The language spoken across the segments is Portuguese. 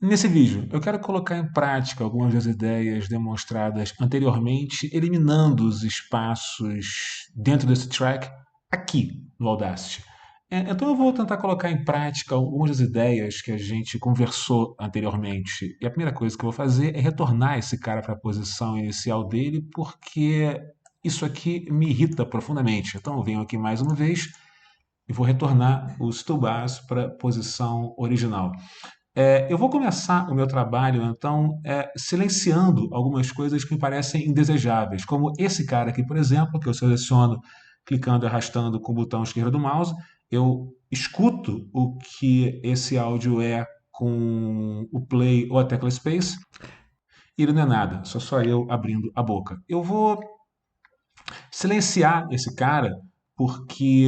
Nesse vídeo, eu quero colocar em prática algumas das ideias demonstradas anteriormente, eliminando os espaços dentro desse track aqui no Audacity. Então eu vou tentar colocar em prática algumas das ideias que a gente conversou anteriormente. E a primeira coisa que eu vou fazer é retornar esse cara para a posição inicial dele, porque isso aqui me irrita profundamente. Então eu venho aqui mais uma vez e vou retornar os toolbars para a posição original. Eu vou começar o meu trabalho, então, silenciando algumas coisas que me parecem indesejáveis, como esse cara aqui, por exemplo, que eu seleciono clicando e arrastando com o botão esquerdo do mouse. Eu escuto o que esse áudio é com o play ou a tecla space, e ele não é nada, só eu abrindo a boca. Eu vou silenciar esse cara porque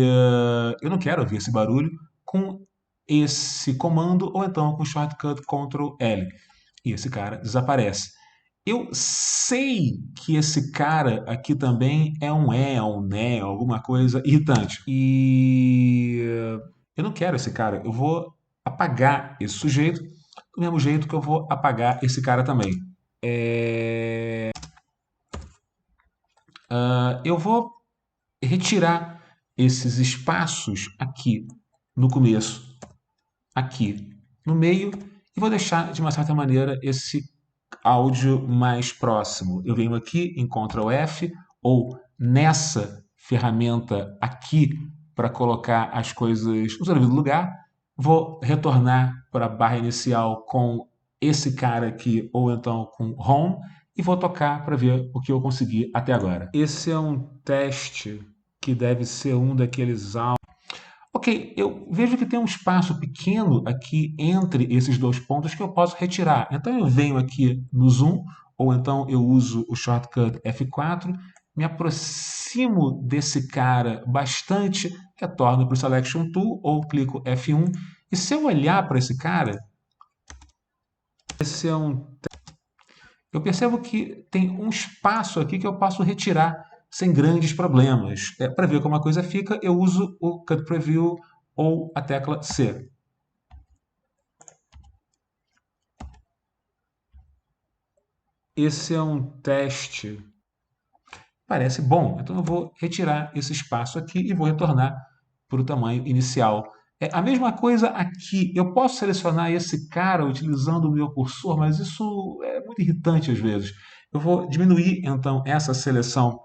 eu não quero ouvir esse barulho com esse comando ou então com o shortcut Ctrl L. E esse cara desaparece. Eu sei que esse cara aqui também é um né, alguma coisa irritante. E eu não quero esse cara. Eu vou apagar esse sujeito do mesmo jeito que eu vou apagar esse cara também. Eu vou retirar esses espaços aqui no começo, aqui no meio, e vou deixar de uma certa maneira esse áudio mais próximo. Eu venho aqui em Ctrl F ou nessa ferramenta aqui para colocar as coisas no seu devido lugar. Vou retornar para a barra inicial com esse cara aqui ou então com Home e vou tocar para ver o que eu consegui até agora. Esse é um teste que deve ser um daqueles áudios. Ok, eu vejo que tem um espaço pequeno aqui entre esses dois pontos que eu posso retirar. Então eu venho aqui no zoom, ou então eu uso o shortcut F4, me aproximo desse cara bastante, retorno para o Selection Tool ou clico F1. E se eu olhar para esse cara, esse é um eu percebo que tem um espaço aqui que eu posso retirar sem grandes problemas. Para ver como a coisa fica, eu uso o Cut Preview ou a tecla C. Esse é um teste. Parece bom, então eu vou retirar esse espaço aqui e vou retornar para o tamanho inicial. É a mesma coisa aqui. Eu posso selecionar esse cara utilizando o meu cursor, mas isso é muito irritante às vezes. Eu vou diminuir então essa seleção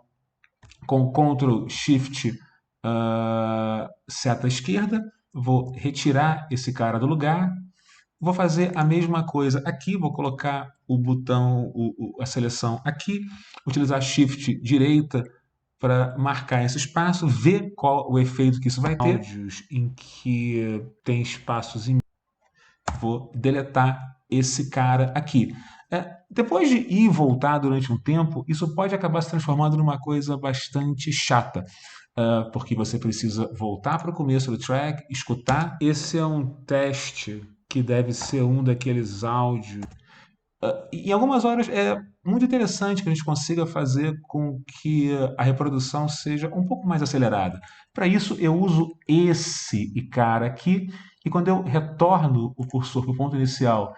com Ctrl Shift seta esquerda, vou retirar esse cara do lugar, vou fazer a mesma coisa aqui, vou colocar o botão, a seleção aqui, utilizar Shift direita para marcar esse espaço, ver qual o efeito que isso vai ter. Áudios em que tem espaços em... Vou deletar esse cara aqui. Depois de ir e voltar durante um tempo, isso pode acabar se transformando numa coisa bastante chata, porque você precisa voltar para o começo do track, escutar. Esse é um teste que deve ser um daqueles áudios. Em algumas horas é muito interessante que a gente consiga fazer com que a reprodução seja um pouco mais acelerada. Para isso, eu uso esse cara aqui, e quando eu retorno o cursor para o ponto inicial,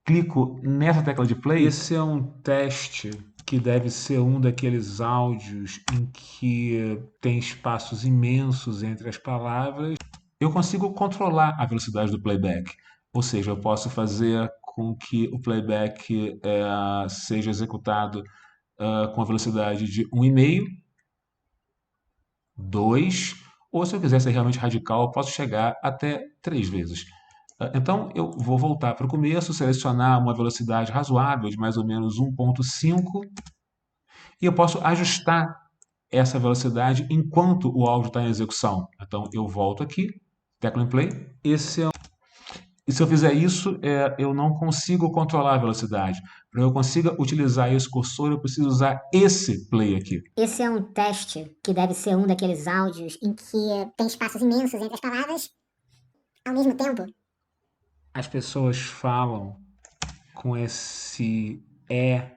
clico nessa tecla de play. Esse é um teste que deve ser um daqueles áudios em que tem espaços imensos entre as palavras. Eu consigo controlar a velocidade do playback, ou seja, eu posso fazer com que o playback seja executado com a velocidade de 1,5, 2, ou se eu quiser ser realmente radical, eu posso chegar até 3 vezes. Então, eu vou voltar para o começo, selecionar uma velocidade razoável de mais ou menos 1,5 e eu posso ajustar essa velocidade enquanto o áudio está em execução. Então, eu volto aqui, tecla em play. E se eu fizer isso, eu não consigo controlar a velocidade. Para eu consiga utilizar esse cursor, eu preciso usar esse play aqui. Esse é um teste que deve ser um daqueles áudios em que tem espaços imensos entre as palavras ao mesmo tempo. As pessoas falam com esse é.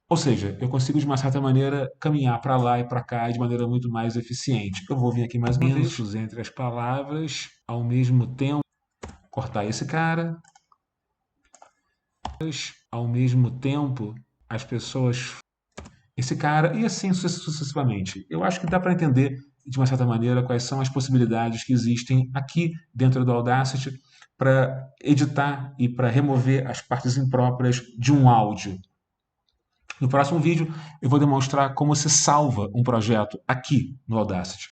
Ou seja, eu consigo de uma certa maneira caminhar para lá e para cá de maneira muito mais eficiente. Eu vou vir aqui mais uma vez entre as palavras ao mesmo tempo, cortar esse cara, ao mesmo tempo, as pessoas, esse cara, e assim sucessivamente. Eu acho que dá para entender, de uma certa maneira, quais são as possibilidades que existem aqui dentro do Audacity para editar e para remover as partes impróprias de um áudio. No próximo vídeo, eu vou demonstrar como se salva um projeto aqui no Audacity.